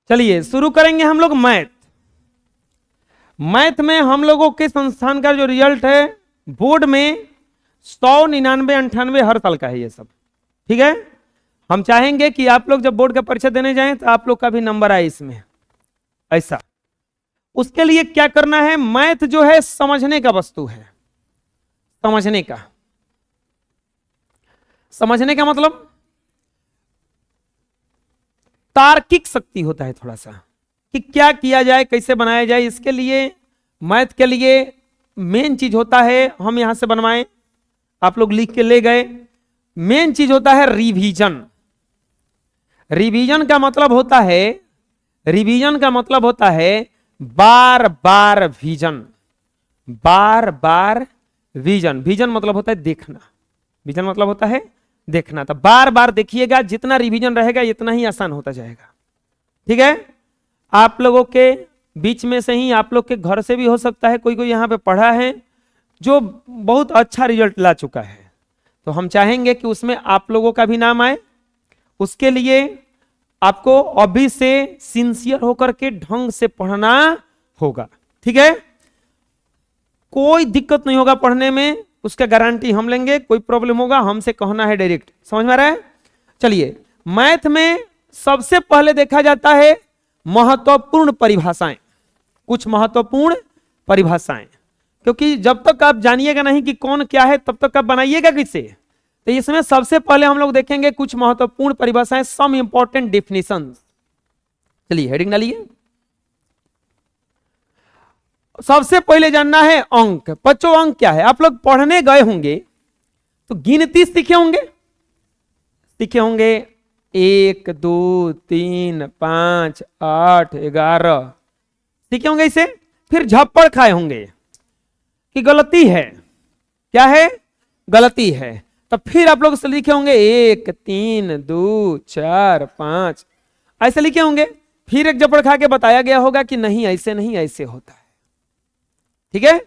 चलिए शुरू करेंगे हम लोग मैथ। मैथ में हम लोगों के संस्थान का जो रिजल्ट है बोर्ड में 100, 99, 98 हर साल का है ये सब, ठीक है। हम चाहेंगे कि आप लोग जब बोर्ड का परीक्षा देने जाएं तो आप लोग का भी नंबर आए इसमें, ऐसा। उसके लिए क्या करना है, मैथ जो है समझने का वस्तु है, समझने का। समझने का मतलब तार्किक शक्ति होता है थोड़ा सा, कि क्या किया जाए, कैसे बनाया जाए। इसके लिए मैथ के लिए मेन चीज होता है, हम यहां से बनवाएं, आप लोग लिख के ले गए। मेन चीज होता है रिवीजन। रिवीजन का मतलब होता है, रिवीजन का मतलब होता है बार बार विजन, बार बार विजन। विजन मतलब होता है देखना, विजन मतलब होता है देखना। तो बार बार देखिएगा, जितना रिवीजन रहेगा इतना ही आसान होता जाएगा, ठीक है। आप लोगों के बीच में से ही, आप लोग के घर से भी हो सकता है कोई कोई यहाँ पे पढ़ा है जो बहुत अच्छा रिजल्ट ला चुका है, तो हम चाहेंगे कि उसमें आप लोगों का भी नाम आए। उसके लिए आपको अभी से सिंसियर होकर के ढंग से पढ़ना होगा, ठीक है। कोई दिक्कत नहीं होगा पढ़ने में, उसका गारंटी हम लेंगे। कोई प्रॉब्लम होगा हमसे कहना है डायरेक्ट, समझ में आ रहा है। चलिए, मैथ में सबसे पहले देखा जाता है महत्वपूर्ण परिभाषाएं, कुछ महत्वपूर्ण परिभाषाएं, क्योंकि जब तक आप जानिएगा नहीं कि कौन क्या है तब तक आप बनाइएगा किससे। तो इसमें सबसे पहले हम लोग देखेंगे कुछ महत्वपूर्ण परिभाषाएं, सम इंपॉर्टेंट डेफिनेशंस। चलिए हेडिंग डालिए। सबसे पहले जानना है अंक। बच्चों अंक क्या है, आप लोग पढ़ने गए होंगे तो गिनती सीखे होंगे, सीखे होंगे 1 2 3 5 8 11 सीखे होंगे इसे। फिर झप्पड़ खाए होंगे कि गलती है, क्या है, गलती है। तब फिर आप लोग लिखे होंगे 1 3 2 4 5 ऐसे लिखे होंगे। फिर एक झप्पड़ खा के बताया गया होगा कि नहीं ऐसे नहीं, ऐसे होता है, ठीक है।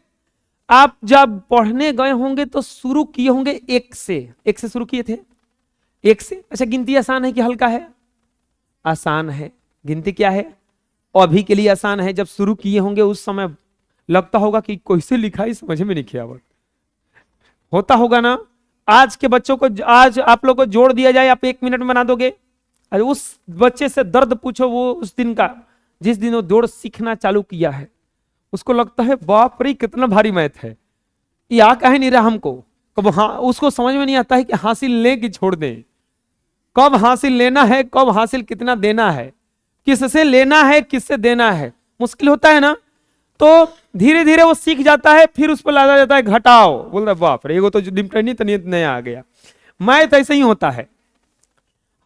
आप जब पढ़ने गए होंगे तो शुरू किए होंगे 1 से, 1 से शुरू किए थे, 1 से। अच्छा, गिनती आसान है कि हल्का है, आसान है। गिनती क्या है, अभी के लिए आसान है। जब शुरू किए होंगे उस समय लगता होगा कि कैसे लिखा है, समझ में नहीं किया होता होगा ना। आज के बच्चों को, आज आप लोग को जोड़ दिया जाए, आप 1 मिनट में बना दोगे। अरे उस बच्चे से दर्द पूछो, वो उस दिन का जिस दिन वो जोड़ सीखना चालू किया है, उसको लगता है बाप रे कितना भारी मैथ है, ये आ कहे नहीं रहा हमको। कब हाँ, उसको समझ में नहीं आता है कि हासिल ले कि छोड़ दें, कब हासिल लेना है, कब हासिल कितना देना है, किससे लेना है किससे देना है, मुश्किल होता है ना। तो धीरे धीरे वो सीख जाता है, फिर उस पर लादा जाता है घटाओ, बोलता है बाप रे वो तो नया आ गया। मैथ ऐसे ही होता है।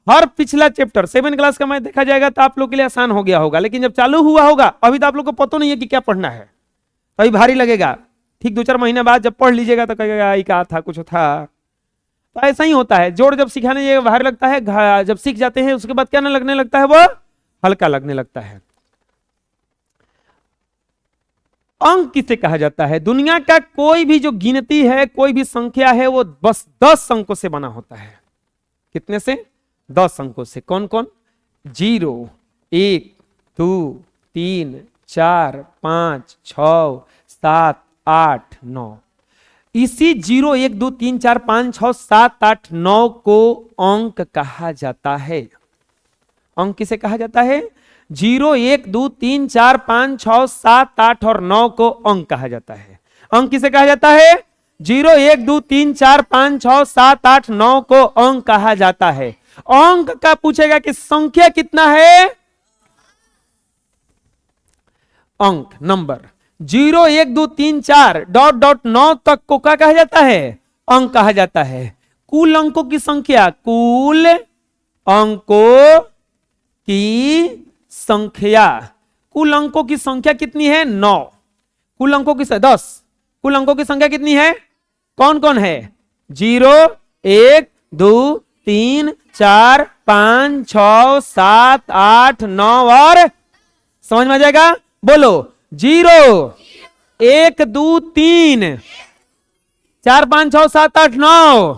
हर पिछला चैप्टर 7 क्लास का मैथ देखा जाएगा तो आप लोग के लिए आसान हो गया होगा, लेकिन जब चालू हुआ होगा अभी तो आप लोग को पता नहीं है कि क्या पढ़ना है, अभी भारी लगेगा। ठीक 2-4 महीने बाद जब पढ़ लीजिएगा तो कहेगा ये क्या था, कुछ था। तो ऐसा ही होता है, जोड़ जब सिखाने भारी लगता है, जब सीख जाते हैं उसके बाद क्या ना लगने लगता है, वो हल्का लगने लगता है। अंक किसे कहा जाता है, दुनिया का कोई भी जो गिनती है, कोई भी संख्या है, वो बस 10 अंकों से बना होता है। कितने से, 10 अंकों से। कौन कौन, 0 1 2 3 4 5 6 7 8 9। इसी 0 1 2 3 4 5 6 7 8 9 को अंक कहा जाता है। अंक किसे कहा जाता है, 0 1 2 3 4 5 6 7 8 और 9 को अंक कहा जाता है। अंक किसे कहा जाता है, 0 1 2 3 4 5 6 7 8 9 को अंक कहा जाता है। अंक का पूछेगा कि संख्या कितना है, अंक नंबर 0 1 2 3 4 डॉट डॉट 9 तक को क्या कहा जाता है, अंक कहा जाता है। कुल अंकों की संख्या, कुल अंकों की संख्या, कुल अंकों की संख्या कितनी है, 9। कुल अंकों की 10, कुल अंकों की संख्या कितनी है, कौन कौन है, 0 1 2 3 4 5 6 7 8 9 और, समझ में आ जाएगा, बोलो 0 1 2 3 4 5 6 7 8 9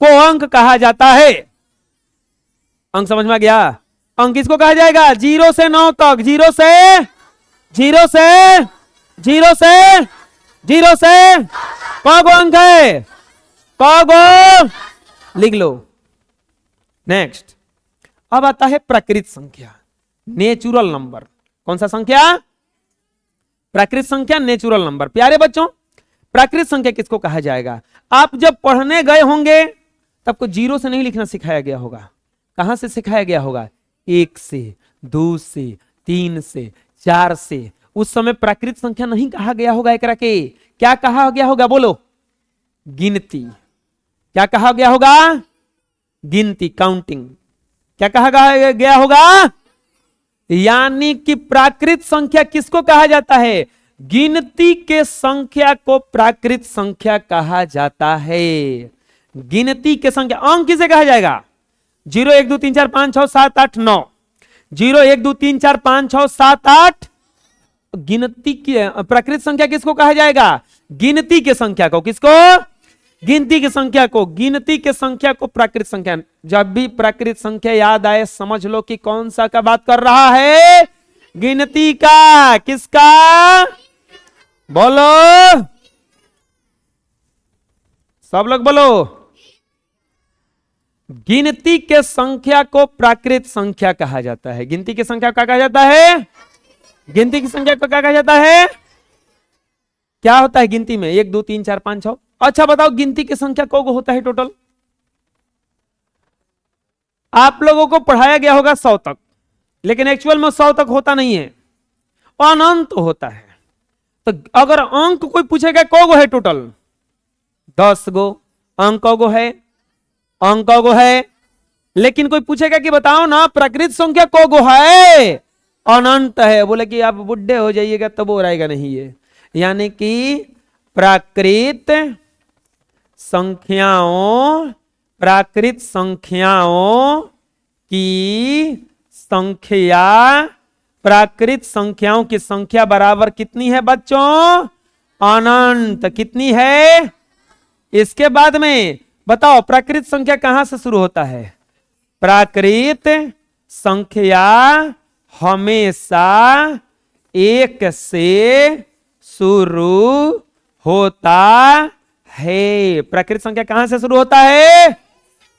को अंक कहा जाता है। अंक समझ में आ गया। अंक किसको कहा जाएगा? 0 से 9 तक, 0 से 0 से 0 से 0 से कौन अंक है? कौन? लिख लो। नेक्स्ट, अब आता है प्राकृत संख्या, नेचुरल नंबर। कौन सा संख्या? प्राकृत संख्या, नेचुरल नंबर। प्यारे बच्चों, प्राकृत संख्या किसको कहा जाएगा? आप जब पढ़ने गए होंगे तब को 0 से नहीं लिखना सिखाया गया होगा। कहां से सिखाया गया होगा? 1 से, 2 से, 3 से, 4 से। उस समय प्राकृत संख्या नहीं कहा गया होगा एकरा के। क्या कहा गया होगा? बोलो। गिनती। क्या कहा गया होगा? गिनती, काउंटिंग। क्या कहा गया होगा? यानी कि प्राकृत संख्या किसको कहा जाता है? गिनती के संख्या को प्राकृत संख्या कहा जाता है। गिनती के संख्या, अंक किसे कहा जाएगा? 0 1 2 3 4 5 6 7 8 9। 0 1 2 3 4 5 6 7 8। गिनती की प्राकृत संख्या किसको कहा जाएगा? गिनती के संख्या को। किसको? गिनती की संख्या को। गिनती के संख्या को प्राकृत संख्या। जब भी प्राकृत संख्या याद आए समझ लो कि कौन सा का बात कर रहा है? गिनती का। किसका? बोलो, सब लोग बोलो। गिनती के संख्या को प्राकृत संख्या कहा जाता है। गिनती की संख्या क्या कहा जाता है? गिनती की संख्या को क्या कहा जाता है? क्या होता है गिनती में? 1 2 3 4 5 6। अच्छा बताओ, गिनती की संख्या को होता है टोटल? आप लोगों को पढ़ाया गया होगा 100 तक, लेकिन एक्चुअल में 100 तक होता नहीं है, अनंत होता है। तो अगर अंक कोई पूछेगा को है टोटल? 10 गो अंक को है, अंक को है। लेकिन कोई पूछेगा कि बताओ ना प्राकृत संख्या को है? अनंत है। बोले कि आप बुढ़े हो जाइएगा तब वो रहेगा नहीं ये। यानी कि प्राकृत संख्याओं की संख्या, प्राकृत संख्याओं की संख्या बराबर कितनी है बच्चों? अनंत। कितनी है? इसके बाद में बताओ प्राकृत संख्या कहां से शुरू होता है? प्राकृत संख्या हमेशा 1 से शुरू होता है। प्राकृत संख्या कहां से शुरू होता है?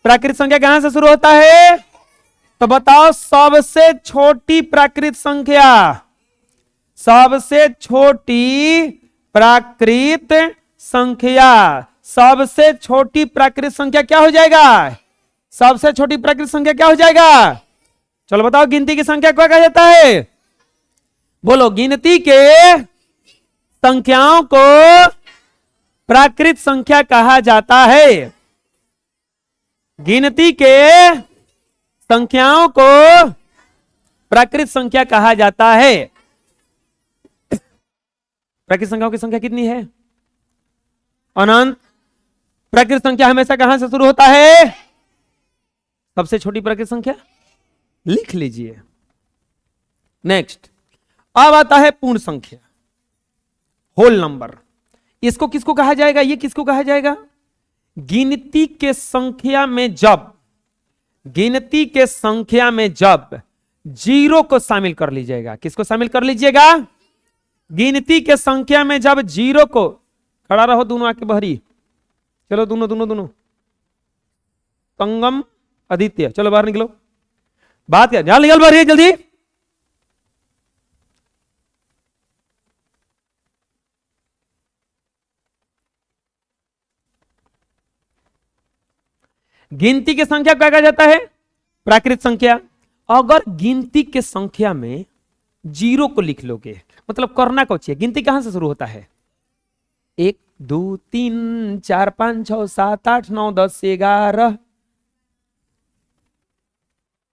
प्राकृत संख्या कहां से शुरू होता है? तो बताओ सबसे छोटी प्राकृत संख्या, सबसे छोटी प्राकृत संख्या, सबसे छोटी प्राकृत संख्या क्या हो जाएगा? सबसे छोटी प्राकृत संख्या क्या हो जाएगा? चलो बताओ, गिनती की संख्या क्या कहा जाता है? बोलो। गिनती के संख्याओं को प्राकृत संख्या कहा जाता है। गिनती के संख्याओं को प्राकृत संख्या कहा जाता है। प्राकृत संख्याओं की संख्या कितनी है? अनंत। प्राकृत संख्या हमेशा कहां से शुरू होता है? सबसे छोटी प्राकृत संख्या लिख लीजिए। नेक्स्ट, अब आता है पूर्ण संख्या, होल नंबर। इसको किसको कहा जाएगा? ये किसको कहा जाएगा? गिनती के संख्या में जब, गिनती के संख्या में जब 0 को शामिल कर लीजिएगा। किसको शामिल कर लीजिएगा? गिनती के संख्या में जब 0 को, खड़ा रहो दोनों आके बहरी, चलो दोनों दोनों दोनों, संगम आदित्य, चलो बाहर निकलो, बात क्या, जल्दी निकल बाहर जल्दी। गिनती की संख्या क्या कहा जाता है? प्राकृत संख्या। अगर गिनती के संख्या में 0 को लिख लोगे, मतलब करना कुछ है। गिनती कहां से शुरू होता है? 1 2 3 4 5 6 7 8 9 10 11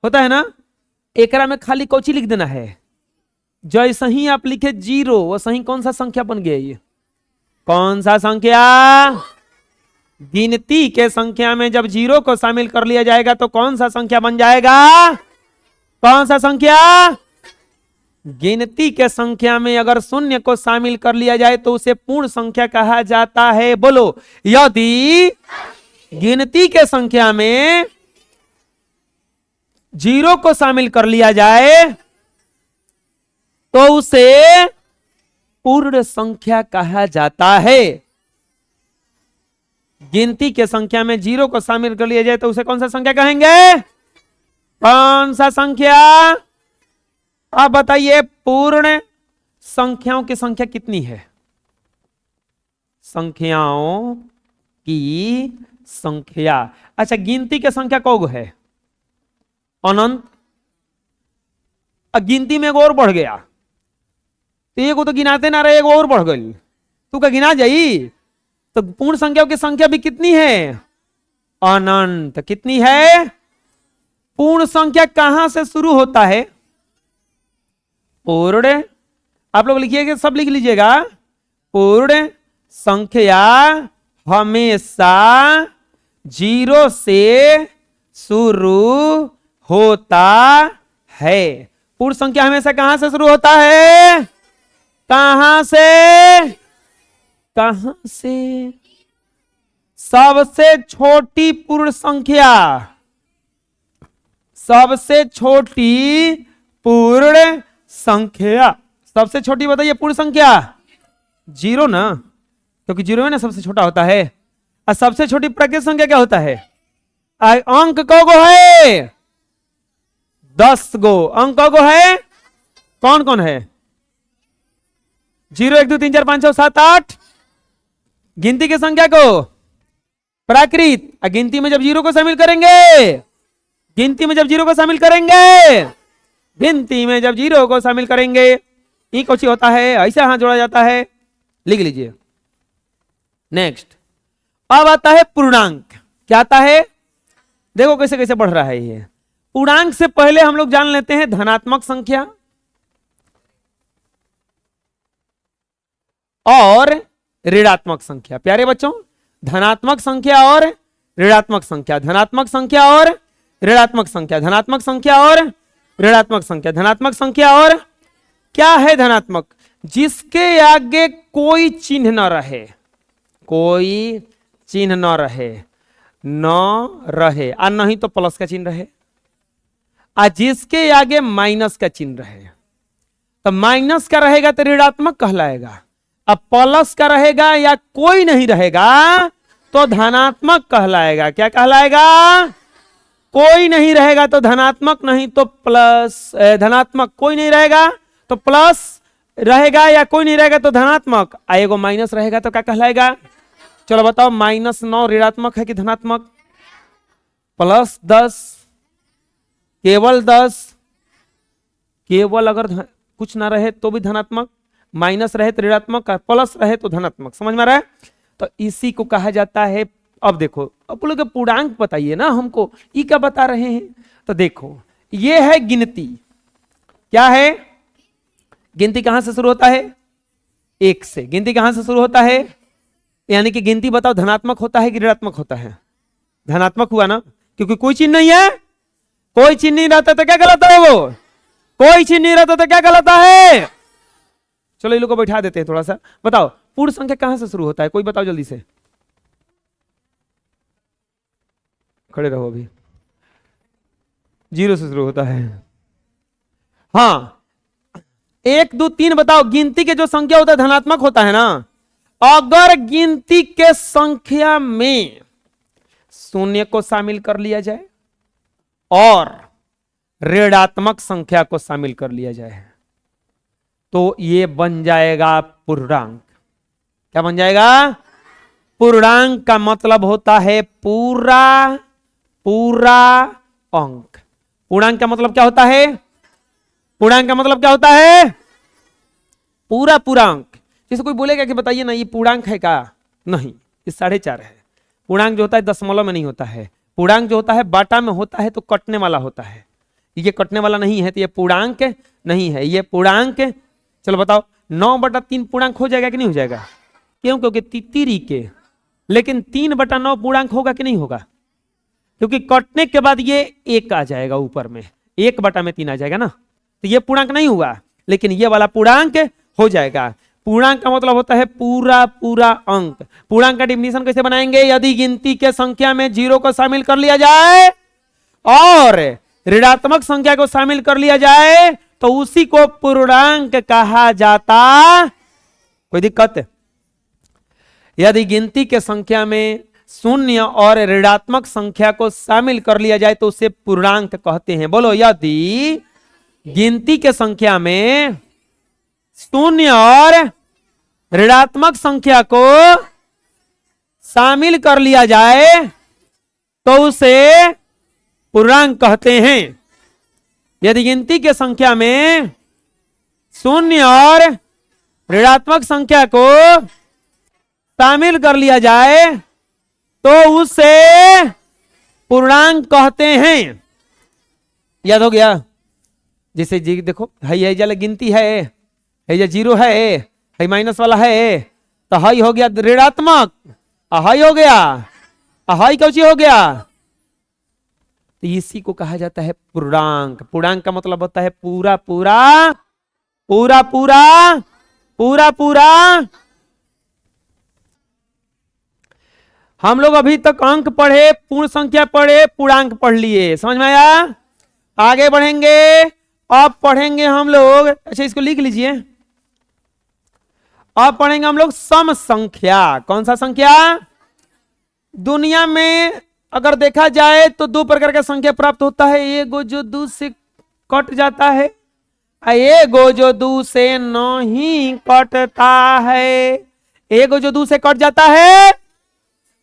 होता है ना। एकरा में खाली कोची लिख देना है। जैसे ही आप लिखे 0 वैसे ही कौन सा संख्या बन गया? ये कौन सा संख्या? गिनती के संख्या में जब 0 को शामिल कर लिया जाएगा तो कौन सा संख्या बन जाएगा? कौन सा संख्या? गिनती के संख्या में अगर 0 को शामिल कर लिया जाए तो उसे पूर्ण संख्या कहा जाता है। बोलो। यदि गिनती के संख्या में जीरो को शामिल कर लिया जाए तो उसे पूर्ण संख्या कहा जाता है। गिनती के संख्या में जीरो को शामिल कर लिया जाए तो उसे कौन सा संख्या कहेंगे? कौन सा संख्या? आप बताइए, पूर्ण संख्याओं की संख्या कितनी है? संख्याओं की संख्या, अच्छा गिनती की संख्या कौन है? अनंत। गिनती में एक और बढ़ गया तो एक तो गिनाते ना रहे, एक और बढ़ गई तू का गिना जाई, तो पूर्ण संख्याओं की संख्या भी कितनी है? अनंत। कितनी है? पूर्ण संख्या कहां से शुरू होता है? पूर्ण, आप लोग लिखिएगा, सब लिख लीजिएगा, पूर्ण संख्या हमेशा जीरो से शुरू होता है। पूर्ण संख्या हमेशा कहां से शुरू होता है? कहां से? कहां से? सबसे छोटी पूर्ण संख्या, सबसे छोटी पूर्ण संख्या, सबसे छोटी बताइए पूर्ण संख्या? जीरो ना, क्योंकि जीरो है ना सबसे छोटा होता है। और सबसे छोटी प्राकृतिक संख्या क्या होता है? अंक को है 10 गो। अंक को है कौन कौन है? 0 1 2 3 4 5 6 7 8। गिनती की संख्या को प्राकृत, गिनती में जब जीरो को शामिल करेंगे, गिनती में जब जीरो को शामिल करेंगे, गिनती में जब जीरो को शामिल करेंगे, ये कुछ होता है, ऐसा यहां जोड़ा जाता है, लिख लीजिए। नेक्स्ट, अब आता है पूर्णांक। क्या आता है? देखो कैसे कैसे बढ़ रहा है ये। पूर्णांक से पहले हम लोग जान लेते हैं धनात्मक संख्या और ऋणात्मक संख्या। प्यारे बच्चों, धनात्मक संख्या और ऋणात्मक संख्या, धनात्मक संख्या और ऋणात्मक संख्या, धनात्मक संख्या और ऋणात्मक संख्या, धनात्मक संख्या और क्या है धनात्मक? जिसके आगे कोई चिन्ह न रहे, कोई चिन्ह न रहे, न रहे, और नहीं तो प्लस का चिन्ह रहे, और जिसके आगे माइनस का चिन्ह रहे। तो माइनस का रहेगा तो ऋणात्मक कहलाएगा, अब प्लस का रहेगा या कोई नहीं रहेगा तो धनात्मक कहलाएगा। क्या कहलाएगा? कोई नहीं रहेगा तो धनात्मक, नहीं तो प्लस। धनात्मक कोई नहीं रहेगा तो प्लस रहेगा, या कोई नहीं रहेगा तो धनात्मक, एगो माइनस रहेगा तो क्या कहलाएगा? चलो बताओ, -9 ऋणात्मक है कि धनात्मक? +10, केवल 10, केवल अगर कुछ ना रहे तो भी धनात्मक, माइनस रहे तो ऋणात्मक, प्लस रहे तो धनात्मक। समझ में आ रहा है? तो इसी को कहा जाता है। अब देखो, अब लोग पूर्णांक बताइए ना हमको, ये क्या बता रहे हैं? तो देखो, ये है गिनती। क्या है? गिनती कहां से शुरू होता है? 1 से। गिनती कहां से शुरू होता है? यानी कि गिनती बताओ धनात्मक होता है कि ऋणात्मक होता है? धनात्मक हुआ ना, क्योंकि कोई चिन्ह नहीं है। कोई चिन्ह नहीं रहता तो क्या कहलाता है? वो कोई चिन्ह नहीं रहता तो क्या कहलाता है? चलो ये लोग को बैठा देते हैं थोड़ा सा। बताओ, पूर्ण संख्या कहां से शुरू होता है? कोई बताओ जल्दी से। खड़े रहो, अभी 0 से शुरू होता है। हाँ, 1 2 3 बताओ। गिनती के जो संख्या होता है धनात्मक होता है ना। अगर गिनती के संख्या में शून्य को शामिल कर लिया जाए और ऋणात्मक संख्या को शामिल कर लिया जाए तो ये बन जाएगा पूर्णांक। क्या बन जाएगा? पूर्णांक का मतलब होता है पूरा पूरा अंक। पूर्णांक का मतलब क्या होता है? पूर्णांक का मतलब क्या होता है? पूरा पूरा अंक। जैसे कोई बोलेगा कि बताइए ना, ये पूर्णांक है क्या? नहीं, ये 4.5 है। पूर्णांक जो होता है दशमलव में नहीं होता है। पूर्णांक जो होता है बाटा में होता है, तो कटने वाला होता है। ये कटने वाला नहीं है तो ये पूर्णांक नहीं है, ये पूर्णांक। चलो बताओ, 9/3 पूर्णांक हो जाएगा कि नहीं हो जाएगा? क्यों? क्योंकि तितरी के। लेकिन 3/9 पूर्णांक होगा कि नहीं होगा? क्योंकि कटने के बाद ये 1 आ जाएगा ऊपर में, 1/3 आ जाएगा ना, तो ये पूर्णांक नहीं हुआ, लेकिन ये वाला पूर्णांक हो जाएगा। पूर्णांक का मतलब होता है पूरा पूरा अंक। पूर्णांक का डिफिनेशन कैसे बनाएंगे? यदि गिनती के संख्या में 0 को शामिल कर लिया जाए और ऋणात्मक संख्या को शामिल कर लिया जाए तो उसी को पूर्णांक कहा जाता। कोई दिक्कत? यदि गिनती के संख्या में शून्य और ऋणात्मक संख्या को शामिल कर लिया जाए तो उसे पूर्णांक कहते हैं। बोलो, यदि गिनती के संख्या में शून्य और ऋणात्मक संख्या को शामिल कर लिया जाए तो उसे पूर्णांक कहते हैं। यदि गिनती के संख्या में शून्य और ऋणात्मक संख्या को शामिल कर लिया जाए तो उसे पूर्णांक कहते हैं। याद हो गया? जैसे जी देखो, है जल गिनती है जीरो है माइनस वाला है, तो हाई हो गया ऋणात्मक, हाई हो गया, हाई कौची हो गया, तो इसी को कहा जाता है पूर्णांक। पूर्णांक का मतलब होता है पूरा पूरा पूरा पूरा पूरा पूरा। हम लोग अभी तक अंक पढ़े, पूर्ण संख्या पढ़े, पूर्णांक पढ़ लिए, समझ में आया? आगे बढ़ेंगे, अब पढ़ेंगे हम लोग, अच्छा इसको लिख लीजिए, अब पढ़ेंगे हम लोग सम संख्या। कौन सा संख्या? दुनिया में अगर देखा जाए तो दो प्रकार का संख्या प्राप्त होता है। एगो जो दो से कट जाता है, एगो जो दो से नहीं कटता है। एगो जो दो से कट जाता है,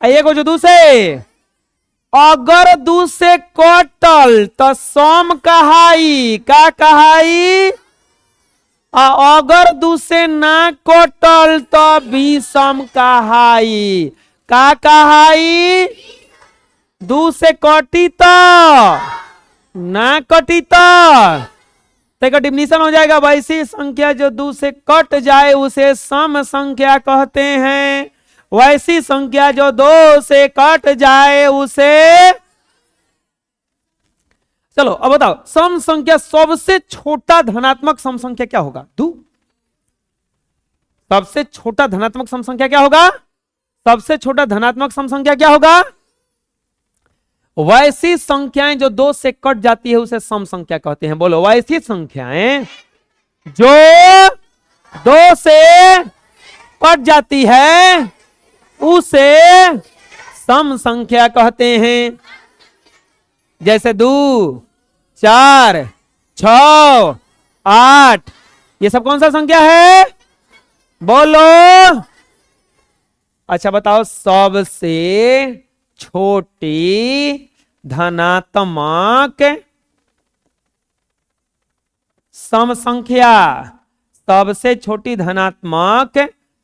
एगो जो दो से, अगर दो से कटल तो सम कहाई। का कहाई? अगर दो से ना कटल तो विषम कहाई। का कहाई? दो से कटी तो ना कटी तो डिफिनीशन हो जाएगा, वैसी संख्या जो दो से कट जाए उसे सम संख्या कहते हैं। वैसी संख्या जो दो से कट जाए उसे, चलो अब बताओ, सम संख्या सबसे छोटा धनात्मक सम संख्या क्या होगा? दो। सबसे छोटा धनात्मक सम संख्या क्या होगा? सबसे छोटा धनात्मक सम संख्या क्या होगा? वैसी संख्याएं जो दो से कट जाती है उसे सम संख्या कहते हैं। बोलो, वैसी संख्याएं जो दो से कट जाती है उसे सम संख्या कहते हैं। जैसे 2, 4, 6, 8, ये सब कौन सा संख्या है? बोलो। अच्छा बताओ, सबसे छोटी धनात्मक सम संख्या, सबसे छोटी धनात्मक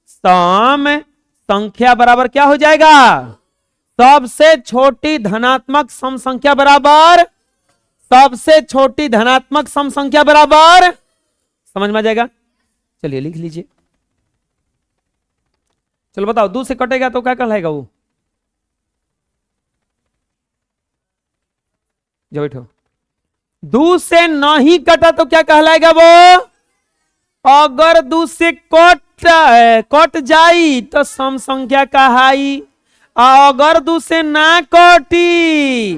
सम संख्या बराबर क्या हो जाएगा? सबसे छोटी धनात्मक सम संख्या बराबर, सबसे छोटी धनात्मक सम संख्या बराबर, समझ में आ जाएगा? चलिए लिख लीजिए। चलो बताओ, दो से कटेगा तो क्या कहलाएगा? वो जो बैठो, दो से नहीं कटा तो क्या कहलाएगा? वो अगर दो से कट जाई तो सम संख्या कहाई। अगर दो से ना कटी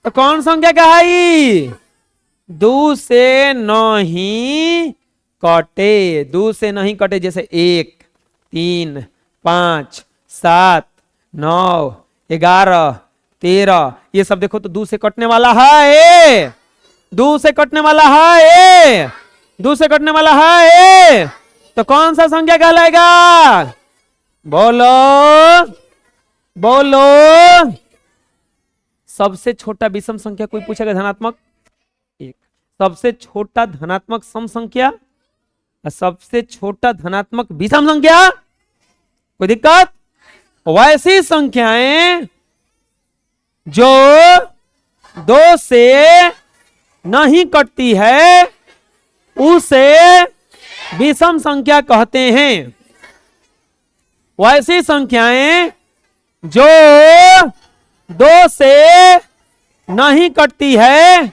तो कौन संख्या कहाई? दो से नहीं कटे। दो से नहीं कटे जैसे 1, 3, 5, 7, 9, 11, 13, ये सब देखो तो दो से कटने वाला है। दो से कटने वाला है, दो से कटने वाला है, तो कौन सा संख्या कहलाएगा? बोलो बोलो। सबसे छोटा विषम संख्या कोई पूछेगा धनात्मक 1, सबसे छोटा धनात्मक सम संख्या और सबसे छोटा धनात्मक विषम संख्या। कोई दिक्कत? वैसी संख्याएं जो दो से नहीं कटती है उसे विषम संख्या कहते हैं। वैसी संख्याएं जो दो से नहीं कटती है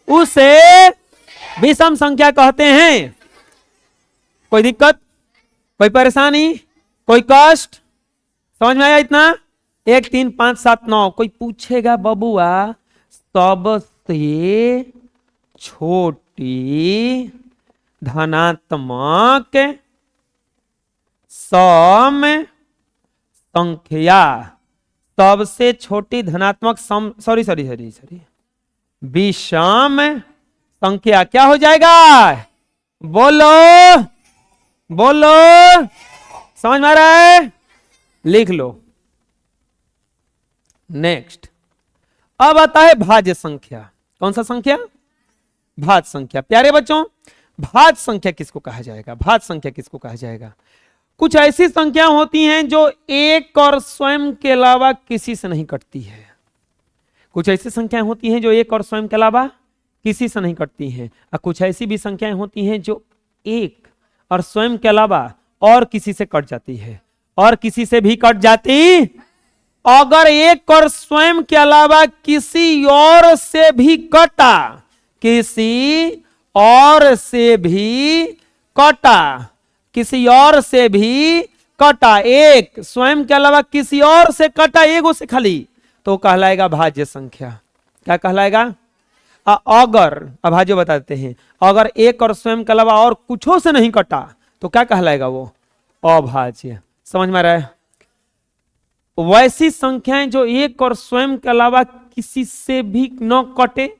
उसे विषम संख्या कहते हैं। कोई दिक्कत, कोई परेशानी, कोई कष्ट? समझ में आया इतना? 1, 3, 5, 7, 9। कोई पूछेगा बबुआ छोटी धनात्मक सम संख्या, सबसे छोटी धनात्मक सम सॉरी विषम संख्या क्या हो जाएगा? बोलो बोलो, समझ में आ रहा है? लिख लो। नेक्स्ट, अब आता है भाज्य संख्या। कौन सा संख्या? भाज्य संख्या। प्यारे बच्चों, भाज्य संख्या किसको कहा जाएगा? भाज्य संख्या किसको कहा जाएगा? कुछ ऐसी संख्या होती हैं जो एक और स्वयं के अलावा किसी से नहीं कटती है। कुछ ऐसी संख्याएं होती हैं जो एक और स्वयं के अलावा किसी से नहीं कटती हैं, और कुछ ऐसी भी संख्याएं होती हैं जो एक और स्वयं के अलावा और किसी से कट जाती है, और किसी से भी कट जाती। अगर एक और स्वयं के अलावा किसी और से भी कटा, किसी और से भी कटा, किसी और से भी कटा, एक स्वयं के अलावा किसी और से कटा, एगो से खाली, तो कहलाएगा भाज्य संख्या। क्या कहलाएगा? अगर अभाज्य बताते हैं, अगर एक और स्वयं के अलावा और कुछों से नहीं कटा तो क्या कहलाएगा? वो अभाज्य। समझ में आ रहा है? वैसी संख्याएं जो एक और स्वयं के अलावा किसी से भी न कटे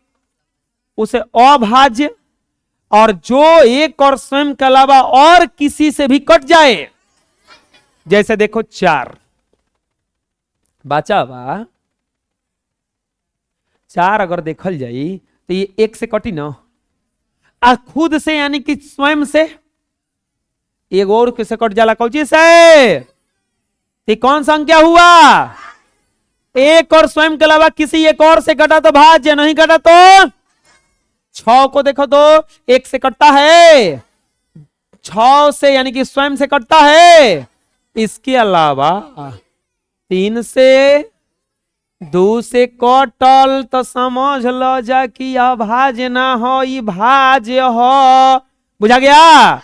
उसे अभाज्य, और जो एक और स्वयं के अलावा और किसी से भी कट जाए, जैसे देखो 4 बचा हुआ, 4 अगर देखल जाई तो ये एक से कटी ना, खुद से यानी कि स्वयं से, एक और किसे कट जाला, कौन चीज से? तो कौन संख्या हुआ? एक और स्वयं के अलावा किसी एक और से कटा तो भाज्य, नहीं कटा तो 6 को देखो तो एक से कटता है, 6 से यानी कि स्वयं से कटता है। इसके अलावा 3 से 2 से कटल तो समझ लो जा कि अभाज्य ना हो, ये भाज्य हो। बुझा गया?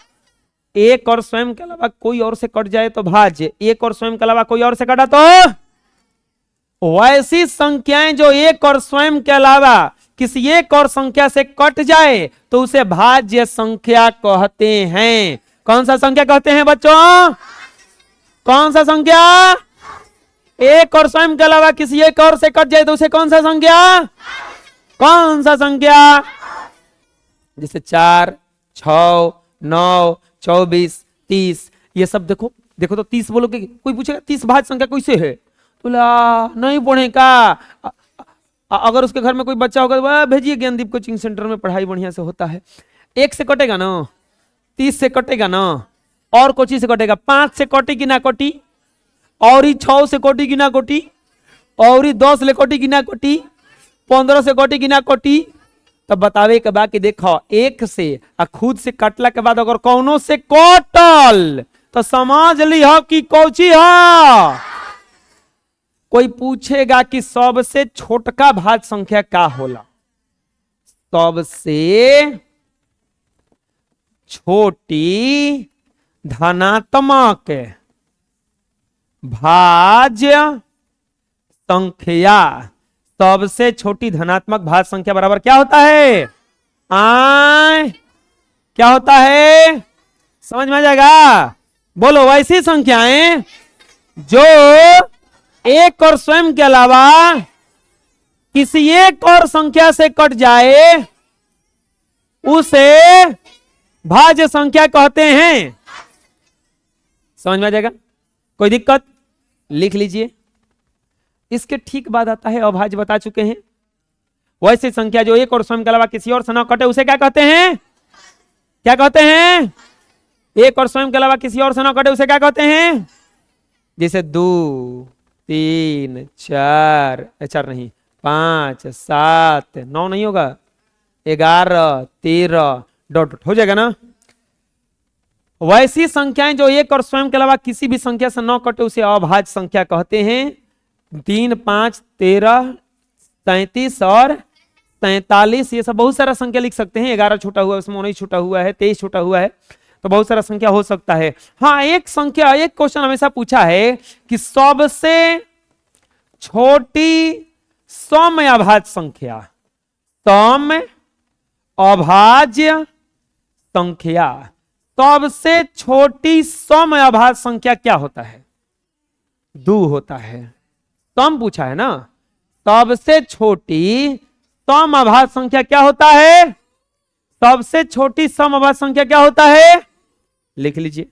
एक और स्वयं के अलावा कोई और से कट जाए तो भाज्य, एक और स्वयं के अलावा कोई और से कटा तो। वैसी संख्याएं जो एक और स्वयं के अलावा किसी एक और संख्या से कट जाए तो उसे भाज्य संख्या कहते हैं। कौन सा संख्या कहते हैं बच्चों? कौन सा संख्या? एक और स्वयं के अलावा किसी एक और से कट जाए तो उसे कौन सा संख्या? कौन सा संख्या? जैसे 4, 6, 9, 24, 30, ये सब देखो देखो तो 30 बोलोगे, कोई पूछेगा 30 भाज्य संख्या कैसे है, तो नहीं पढ़ेगा। अगर उसके घर में कोई बच्चा होगा तो भेजिए ज्ञानदीप कोचिंग सेंटर में, पढ़ाई बढ़िया से होता है। 1 से कटेगा ना, 30 से कटेगा ना, और कोची से कटेगा, 5 से कटी कि ना कटी, और 6 से कटी कि ना कटी, और 10 से कटी कि ना कटी, 15 से कटी कि ना कटी। तब बतावे के बाद कि देखो 1 से खुद से कटला के बाद अगर कौनों से कटल तो समझ ली हो कि कौची हो। कोई पूछेगा कि सबसे छोटका भाज्य संख्या का होला? सबसे छोटी धनात्मक भाज्य संख्या, सबसे छोटी धनात्मक भाज्य संख्या बराबर क्या होता है? क्या होता है? समझ में आ जाएगा? बोलो। वैसी संख्याएं जो एक और स्वयं के अलावा किसी एक और संख्या से कट जाए उसे भाज्य संख्या कहते हैं। समझ में आ जाएगा? कोई दिक्कत? लिख लीजिए। इसके ठीक बाद आता है अभाज्य, बता चुके हैं। वैसे संख्या जो एक और स्वयं के अलावा किसी और से न कटे उसे क्या कहते हैं? क्या कहते हैं? एक और स्वयं के अलावा किसी और से न कटे उसे क्या कहते हैं? जैसे 2, 3, 4 नहीं, 5, 7, 9 नहीं होगा, 11, 13 डॉट हो जाएगा ना। वैसी संख्याएं जो एक और स्वयं के अलावा किसी भी संख्या से न कटे उसे अभाज्य संख्या कहते हैं। 3, 5, 13, 37 और 43, ये सब बहुत सारा संख्या लिख सकते हैं। 11 छूटा हुआ है, उसमें 19 छूटा हुआ है, 23 छूटा हुआ है, तो बहुत सारा संख्या हो सकता है। हाँ, एक संख्या, एक क्वेश्चन हमेशा पूछा है कि सबसे छोटी सम अभाज्य संख्या, सम अभाज्य संख्या। सबसे छोटी सम अभाज्य संख्या क्या होता है? 2 होता है। सम पूछा है ना, सबसे छोटी सम अभाज्य संख्या क्या होता है? सबसे छोटी सम अभाज्य संख्या क्या होता है? लिख लीजिए।